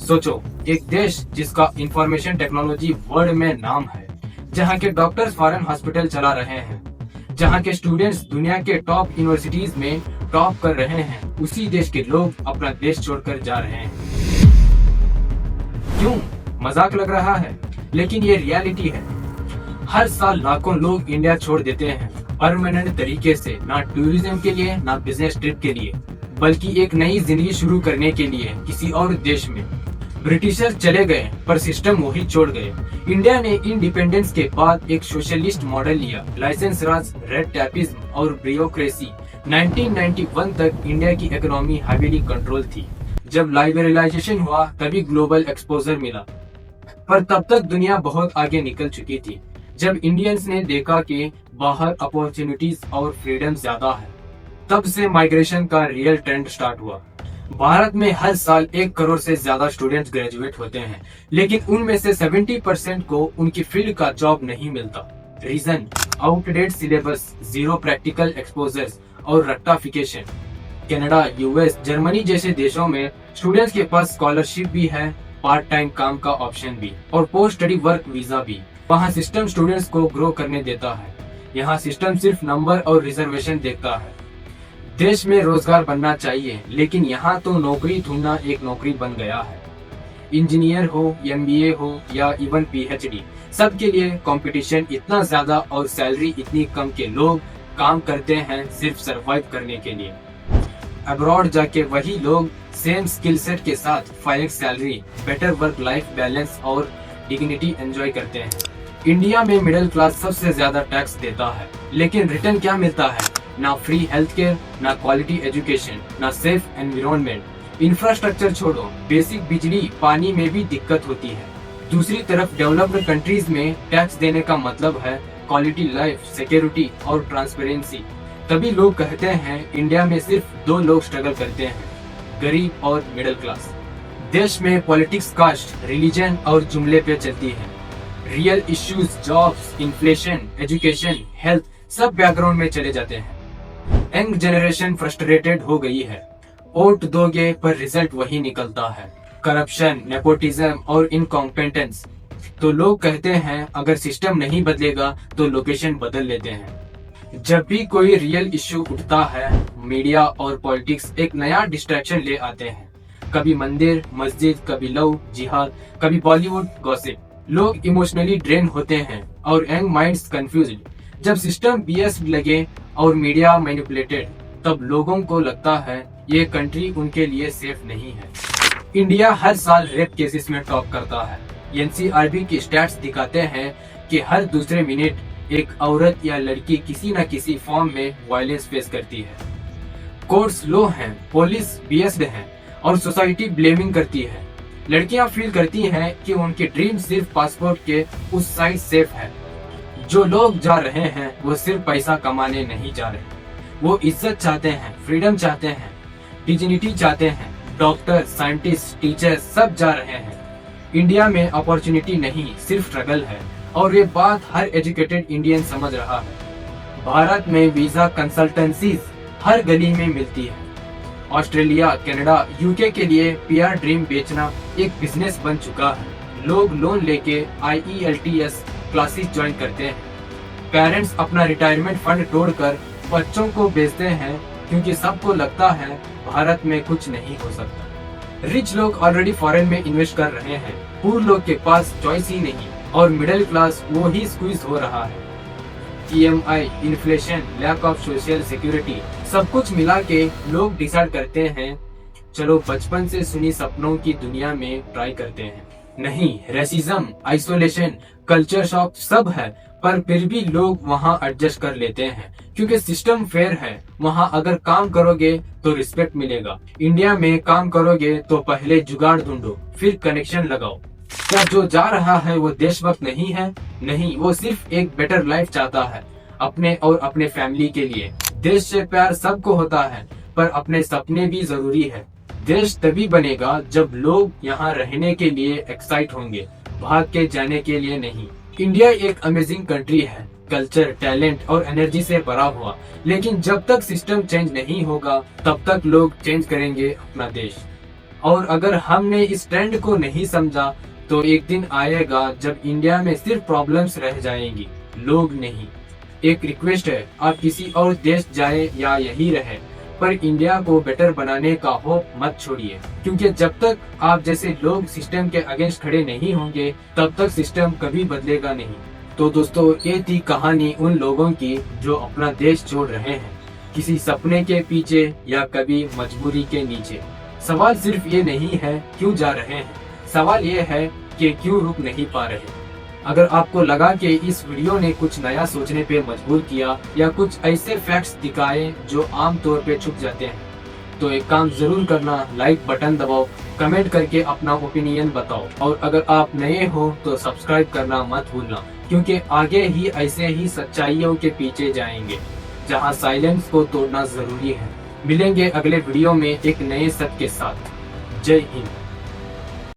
सोचो, एक देश जिसका इंफॉर्मेशन टेक्नोलॉजी वर्ल्ड में नाम है, जहाँ के डॉक्टर्स फॉरेन हॉस्पिटल चला रहे हैं, जहाँ के स्टूडेंट्स दुनिया के टॉप यूनिवर्सिटीज में टॉप कर रहे हैं, उसी देश के लोग अपना देश छोड़कर जा रहे हैं। क्यों? मजाक लग रहा है, लेकिन ये रियलिटी है। हर साल लाखों लोग इंडिया छोड़ देते हैं परमानेंट तरीके से, ना टूरिज्म के लिए ना बिजनेस ट्रिप के लिए, बल्कि एक नई जिंदगी शुरू करने के लिए किसी और देश में। ब्रिटिशर्स चले गए पर सिस्टम वही छोड़ गए। इंडिया ने इंडिपेंडेंस के बाद एक सोशलिस्ट मॉडल लिया। लाइसेंस राज, रेड टैपिज्म और ब्यूरोक्रेसी। 1991 तक इंडिया की इकोनॉमी हैवीली कंट्रोल थी। जब लिबरलाइजेशन हुआ तभी ग्लोबल एक्सपोजर मिला, पर तब तक दुनिया बहुत आगे निकल चुकी थी। जब इंडियंस ने देखा कि बाहर अपॉर्चुनिटीज और फ्रीडम ज्यादा है, तब से माइग्रेशन का रियल ट्रेंड स्टार्ट हुआ। भारत में हर साल 1 करोड़ से ज्यादा स्टूडेंट्स ग्रेजुएट होते हैं, लेकिन उनमें से 70% को उनकी फील्ड का जॉब नहीं मिलता। Reason? Outdated syllabus, zero practical exposures और रट्टाफिकेशन। कनाडा, यूएस, जर्मनी जैसे देशों में स्टूडेंट्स के पास स्कॉलरशिप भी है, पार्ट टाइम काम का ऑप्शन भी और पोस्ट स्टडी वर्क वीजा भी। वहाँ सिस्टम स्टूडेंट्स को ग्रो करने देता है, यहाँ सिस्टम सिर्फ नंबर और रिजर्वेशन देखता है। देश में रोजगार बनना चाहिए, लेकिन यहाँ तो नौकरी ढूंढना एक नौकरी बन गया है। इंजीनियर हो, एमबीए हो या इवन पीएचडी, सबके लिए कंपटीशन इतना ज्यादा और सैलरी इतनी कम के लोग काम करते हैं सिर्फ सरवाइव करने के लिए। अब्रॉड जाके वही लोग सेम स्किल सेट के साथ 5x salary, better work life balance और डिग्निटी एंजॉय करते हैं। इंडिया में मिडिल क्लास सबसे ज्यादा टैक्स देता है, लेकिन रिटर्न क्या मिलता है? ना फ्री हेल्थ केयर, ना क्वालिटी एजुकेशन, ना सेफ एनवायरनमेंट। इंफ्रास्ट्रक्चर छोड़ो, बेसिक बिजली पानी में भी दिक्कत होती है। दूसरी तरफ डेवलप्ड कंट्रीज में टैक्स देने का मतलब है क्वालिटी लाइफ, सिक्योरिटी और ट्रांसपेरेंसी। तभी लोग कहते हैं इंडिया में सिर्फ 2 लोग स्ट्रगल करते हैं, गरीब और मिडिल क्लास। देश में पॉलिटिक्स कास्ट, रिलीजन और जुमले पे चलती है। Real issues, jobs, inflation, education, health सब बैकग्राउंड में चले जाते हैं। यंग जनरेशन फ्रस्ट्रेटेड हो गई है। वोट दोगे पर रिजल्ट वही निकलता है, करप्शन, नेपोटिज्म और इनकॉम्पिटेंस। तो लोग कहते हैं अगर सिस्टम नहीं बदलेगा तो लोकेशन बदल लेते हैं। जब भी कोई रियल इश्यू उठता है, मीडिया और पॉलिटिक्स एक नया डिस्ट्रैक्शन ले आते हैं। कभी मंदिर, मस्जिद, कभी लव जिहाद, कभी बॉलीवुड गॉसिप। लोग इमोशनली ड्रेन होते हैं और यंग माइंड्स कंफ्यूज्ड। जब सिस्टम बीएस लगे और मीडिया मैनिपुलेटेड, तब लोगों को लगता है ये कंट्री उनके लिए सेफ नहीं है। इंडिया हर साल रेप केसेस में टॉप करता है। एनसीआरबी की स्टैट्स दिखाते हैं कि हर दूसरे मिनट एक औरत या लड़की किसी न किसी फॉर्म में वायलेंस फेस करती है। कोर्ट्स लो हैं, पुलिस बियस्ड है और सोसाइटी ब्लेमिंग करती है। लड़कियां फील करती हैं कि उनकी ड्रीम सिर्फ पासपोर्ट के उस साइड सेफ है। जो लोग जा रहे हैं वो सिर्फ पैसा कमाने नहीं जा रहे, वो इज्जत चाहते हैं, फ्रीडम चाहते हैं, डिग्निटी चाहते हैं। डॉक्टर, साइंटिस्ट, टीचर सब जा रहे हैं। इंडिया में अपॉर्चुनिटी नहीं, सिर्फ स्ट्रगल है और ये बात हर एजुकेटेड इंडियन समझ रहा है। भारत में वीजा कंसल्टेंसीज हर गली में मिलती है। ऑस्ट्रेलिया, कनाडा, यूके के लिए पीआर ड्रीम बेचना एक बिजनेस बन चुका है। लोग लोन लेके IELTS क्लासेस ज्वाइन करते हैं। पेरेंट्स अपना रिटायरमेंट फंड तोड़कर बच्चों को बेचते हैं, क्योंकि सबको लगता है भारत में कुछ नहीं हो सकता। रिच लोग ऑलरेडी फॉरेन में इन्वेस्ट कर रहे हैं, पूर लोग के पास चॉइस ही नहीं और मिडिल क्लास वो ही स्क्वीज हो रहा है। EMI, inflation, lack of social security, सब कुछ मिला के लोग डिसाइड करते हैं चलो बचपन से सुनी सपनों की दुनिया में ट्राई करते हैं। नहीं, रेसिज्म, आइसोलेशन, कल्चर शॉक सब है, पर फिर भी लोग वहाँ एडजस्ट कर लेते हैं क्योंकि सिस्टम फेयर है। वहाँ अगर काम करोगे तो रिस्पेक्ट मिलेगा। इंडिया में काम करोगे तो पहले जुगाड़ ढूंढो, फिर कनेक्शन लगाओ। क्या जो जा रहा है वो देशभक्त नहीं है? नहीं, वो सिर्फ एक बेटर लाइफ चाहता है अपने और अपने फैमिली के लिए। देश से प्यार सबको होता है, पर अपने सपने भी जरूरी है। देश तभी बनेगा जब लोग यहाँ रहने के लिए एक्साइट होंगे, भाग के जाने के लिए नहीं। इंडिया एक अमेजिंग कंट्री है, कल्चर, टैलेंट और एनर्जी से भरा हुआ, लेकिन जब तक सिस्टम चेंज नहीं होगा तब तक लोग चेंज करेंगे अपना देश। और अगर हमने इस ट्रेंड को नहीं समझा तो एक दिन आएगा जब इंडिया में सिर्फ प्रॉब्लम्स रह जाएंगी, लोग नहीं। एक रिक्वेस्ट है, आप किसी और देश जाए या यही रहे, पर इंडिया को बेटर बनाने का होप मत छोड़िए, क्योंकि जब तक आप जैसे लोग सिस्टम के अगेंस्ट खड़े नहीं होंगे तब तक सिस्टम कभी बदलेगा नहीं। तो दोस्तों, ये थी कहानी उन लोगों की जो अपना देश छोड़ रहे हैं, किसी सपने के पीछे या कभी मजबूरी के नीचे। सवाल सिर्फ ये नहीं है क्यों जा रहे हैं, सवाल ये है कि क्यों रुक नहीं पा रहे। अगर आपको लगा कि इस वीडियो ने कुछ नया सोचने पे मजबूर किया या कुछ ऐसे फैक्ट्स दिखाए जो आम तौर पे छुप जाते हैं, तो एक काम जरूर करना, लाइक बटन दबाओ, कमेंट करके अपना ओपिनियन बताओ, और अगर आप नए हो तो सब्सक्राइब करना मत भूलना, क्योंकि आगे ही ऐसे ही सच्चाइयों के पीछे जाएंगे जहां साइलेंस को तोड़ना जरूरी है। मिलेंगे अगले वीडियो में एक नए सत्य के साथ। जय हिंद।